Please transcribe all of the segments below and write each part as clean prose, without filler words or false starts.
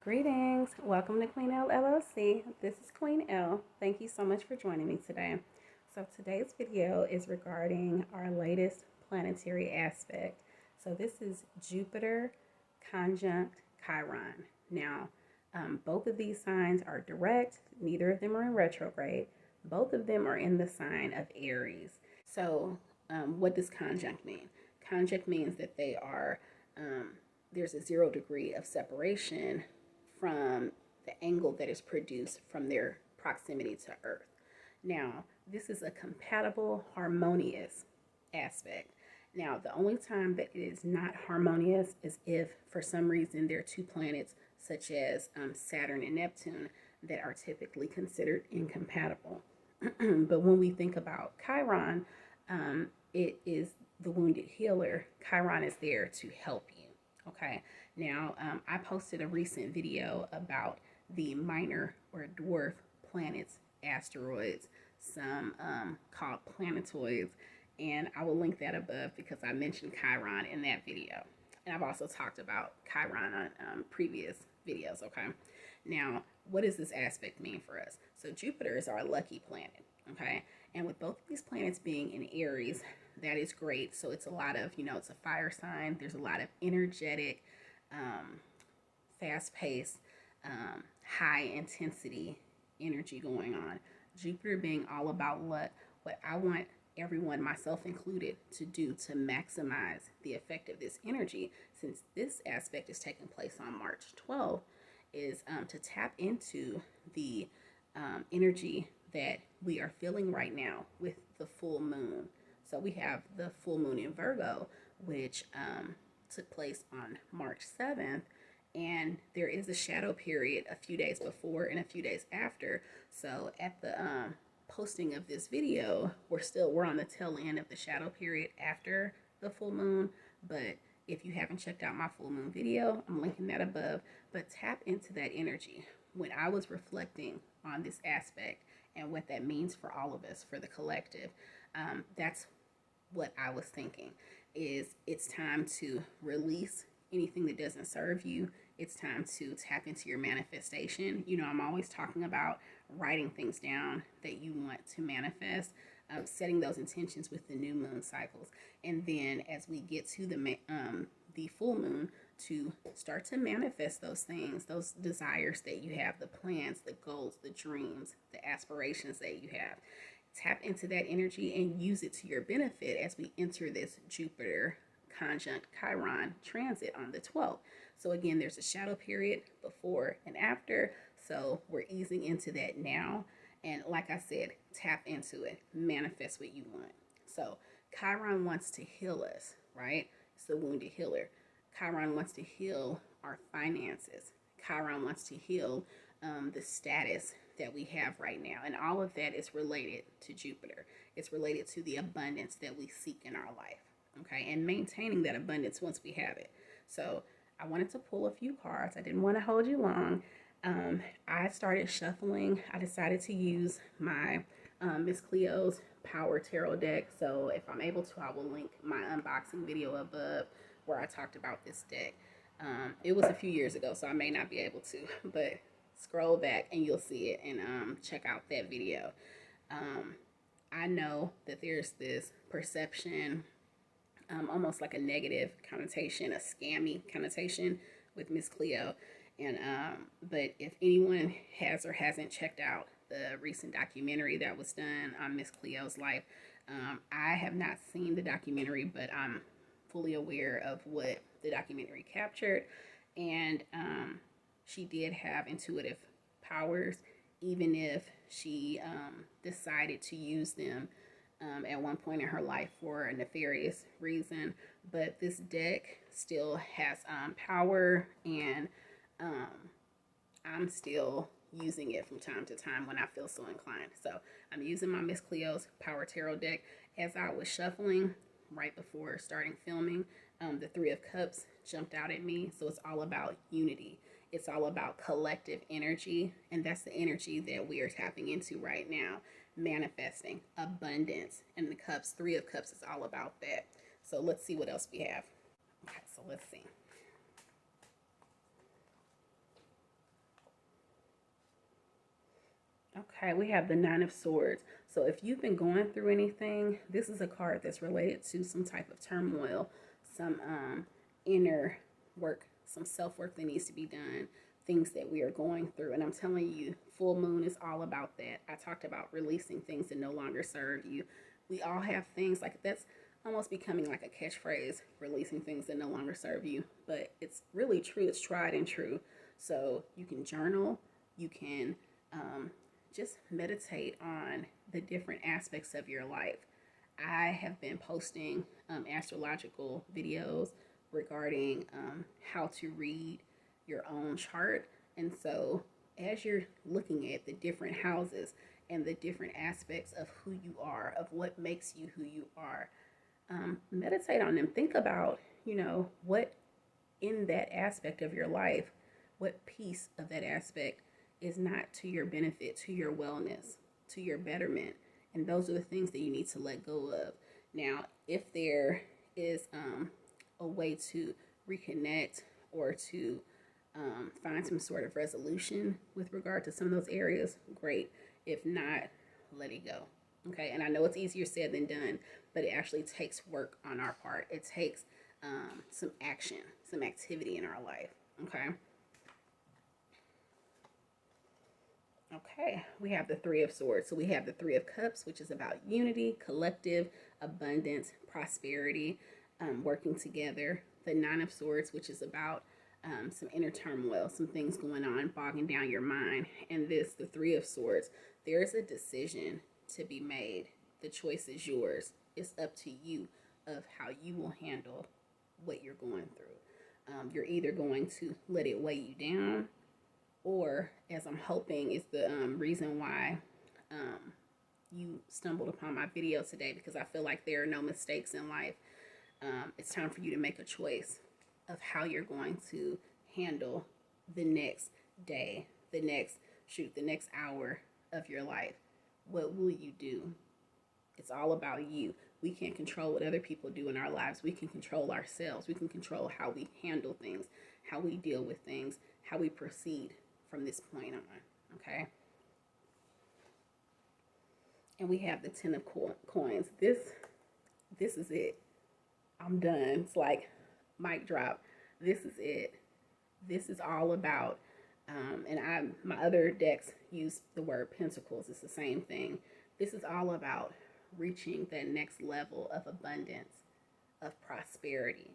Greetings. Welcome to TheQueenElle LLC. This is Queen Elle. Thank you so much for joining me today. So today's video is regarding our latest planetary aspect. So this is Jupiter conjunct Chiron. Now, both of these signs are direct. Neither of them are in retrograde. Both of them are in the sign of Aries. So what does conjunct mean? Conjunct means that they are, there's a 0 degree of separation from the angle that is produced from their proximity to Earth. Now, this is a compatible, harmonious aspect. Now, the only time that it is not harmonious is if, for some reason, there are two planets, such as Saturn and Neptune, that are typically considered incompatible. But when we think about Chiron, it is the wounded healer. Chiron is there to help you. Okay, now I posted a recent video about the minor or dwarf planets, asteroids, some called planetoids, and I will link that above because I mentioned Chiron in that video. And I've also talked about Chiron on previous videos, okay? Now, what does this aspect mean for us? So Jupiter is our lucky planet, okay? And with both of these planets being in Aries, that is great. So it's a lot of, it's a fire sign. There's a lot of energetic, fast-paced, high intensity energy going on. Jupiter being all about luck. What I want everyone, myself included, to do to maximize the effect of this energy, since this aspect is taking place on March 12th, is to tap into the energy that we are feeling right now with the full moon. So we have the full moon in Virgo, which took place on March 7th, and there is a shadow period a few days before and a few days after. So at the posting of this video, we're on the tail end of the shadow period after the full moon. But if you haven't checked out my full moon video, I'm linking that above. But tap into that energy. When I was reflecting on this aspect and what that means for all of us, for the collective, that's what I was thinking. Is it's time to release anything that doesn't serve you. It's time to tap into your manifestation. I'm always talking about writing things down that you want to manifest, setting those intentions with the new moon cycles, and then as we get to the full moon, to start to manifest those things, those desires that you have, the plans, the goals, the dreams, the aspirations that you have. Tap into that energy and use it to your benefit as we enter this Jupiter conjunct Chiron transit on the 12th. So again, there's a shadow period before and after. So we're easing into that now. And like I said, tap into it. Manifest what you want. So Chiron wants to heal us, right? It's the wounded healer. Chiron wants to heal our finances. Chiron wants to heal the status that we have right now. And all of that is related to Jupiter. It's related to the abundance that we seek in our life. Okay, and maintaining that abundance once we have it. So I wanted to pull a few cards. I didn't want to hold you long. I started shuffling. I decided to use my Miss Cleo's Power Tarot deck. So if I'm able to, I will link my unboxing video above where I talked about this deck. It was a few years ago, so I may not be able to, but scroll back and you'll see it, and check out that video. I know that there's this perception, almost like a negative connotation, a scammy connotation with Miss Cleo. And but if anyone has or hasn't checked out the recent documentary that was done on Miss Cleo's life, I have not seen the documentary, but I'm fully aware of what the documentary captured. And she did have intuitive powers, even if she decided to use them at one point in her life for a nefarious reason. But this deck still has power, and I'm still using it from time to time when I feel so inclined. So I'm using my Miss Cleo's Power Tarot deck. As I was shuffling right before starting filming, the Three of Cups jumped out at me. So it's all about unity. It's all about collective energy, and that's the energy that we are tapping into right now. Manifesting abundance, and the cups, Three of Cups, is all about that. So let's see what else we have. Okay, so let's see. Okay, we have the Nine of Swords. So if you've been going through anything, this is a card that's related to some type of turmoil, some inner work, some self-work that needs to be done, things that we are going through. And I'm telling you, full moon is all about that. I talked about releasing things that no longer serve you. We all have things like that's almost becoming like a catchphrase, releasing things that no longer serve you. But it's really true. It's tried and true. So you can journal, you can just meditate on the different aspects of your life. I have been posting astrological videos regarding how to read your own chart. And so, as you're looking at the different houses and the different aspects of who you are, of what makes you who you are, meditate on them. Think about, what in that aspect of your life, what piece of that aspect is not to your benefit, to your wellness, to your betterment. And those are the things that you need to let go of. Now, if there is a way to reconnect or to find some sort of resolution with regard to some of those areas, great. If not, let it go. Okay, and I know it's easier said than done, but it actually takes work on our part. It takes some action, some activity in our life. Okay. Okay, we have the Three of Swords. So we have the Three of Cups, which is about unity, collective, abundance, prosperity, working together. The Nine of Swords, which is about some inner turmoil, some things going on, bogging down your mind. And the Three of Swords, there is a decision to be made. The choice is yours. It's up to you of how you will handle what you're going through. You're either going to let it weigh you down, or, as I'm hoping is the reason why you stumbled upon my video today, because I feel like there are no mistakes in life. It's time for you to make a choice of how you're going to handle the next day, the next hour of your life. What will you do? It's all about you. We can't control what other people do in our lives. We can control ourselves. We can control how we handle things, how we deal with things, how we proceed from this point on. Okay. And we have the Ten of Coins. This is it. I'm done. It's like mic drop. This is it. This is all about, my other decks use the word Pentacles. It's the same thing. This is all about reaching that next level of abundance, of prosperity.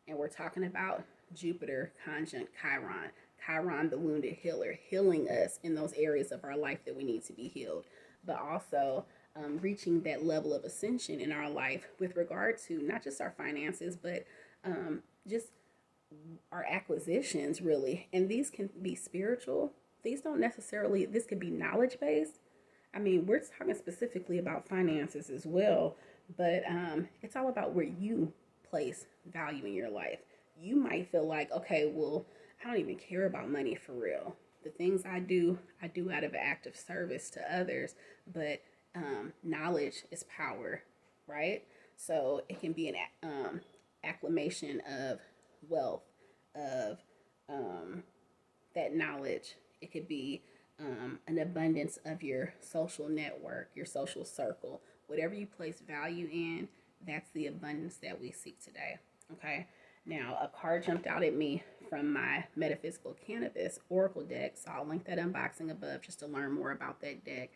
And we're talking about Jupiter conjunct Chiron. Chiron, the wounded healer, healing us in those areas of our life that we need to be healed, but also reaching that level of ascension in our life with regard to not just our finances, but just our acquisitions, really. And these can be spiritual. These don't necessarily, this could be knowledge based. I mean, we're talking specifically about finances as well, but it's all about where you place value in your life. You might feel like, okay, well, I don't even care about money for real. The things I do out of an act of service to others, but knowledge is power, right? So it can be an acclamation of wealth, of that knowledge. It could be an abundance of your social network, your social circle. Whatever you place value in, that's the abundance that we seek today. Okay. Now, a card jumped out at me from my Metaphysical Cannabis Oracle deck, so I'll link that unboxing above just to learn more about that deck.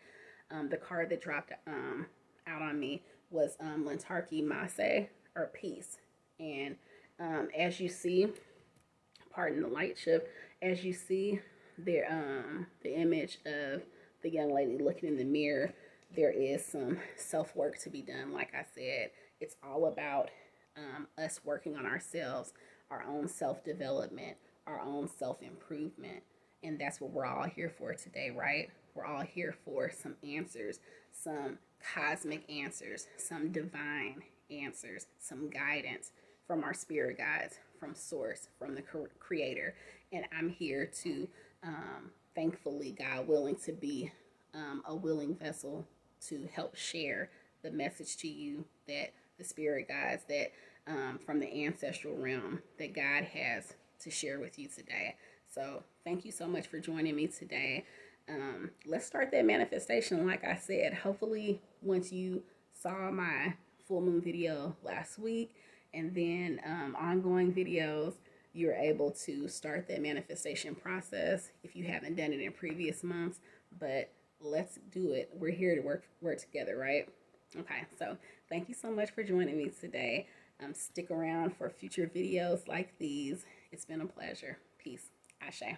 The card that dropped out on me was Lentarki Mase, or Peace. And as you see, pardon the light shift, as you see there, the image of the young lady looking in the mirror, there is some self-work to be done. Like I said, it's all about us working on ourselves, our own self-development, our own self-improvement. And that's what we're all here for today, right? We're all here for some answers, some cosmic answers, some divine answers, some guidance from our spirit guides, from source, from the creator. And I'm here to, thankfully, God willing, to be a willing vessel to help share the message to you that the spirit guides, that from the ancestral realm, that God has to share with you today. So thank you so much for joining me today. let's start that manifestation. Like I said, hopefully once you saw my full moon video last week and then ongoing videos, you're able to start that manifestation process if you haven't done it in previous months. But let's do it. We're here to work together, right? Okay, so thank you so much for joining me today. Stick around for future videos like these. It's been a pleasure. Peace. Ashe.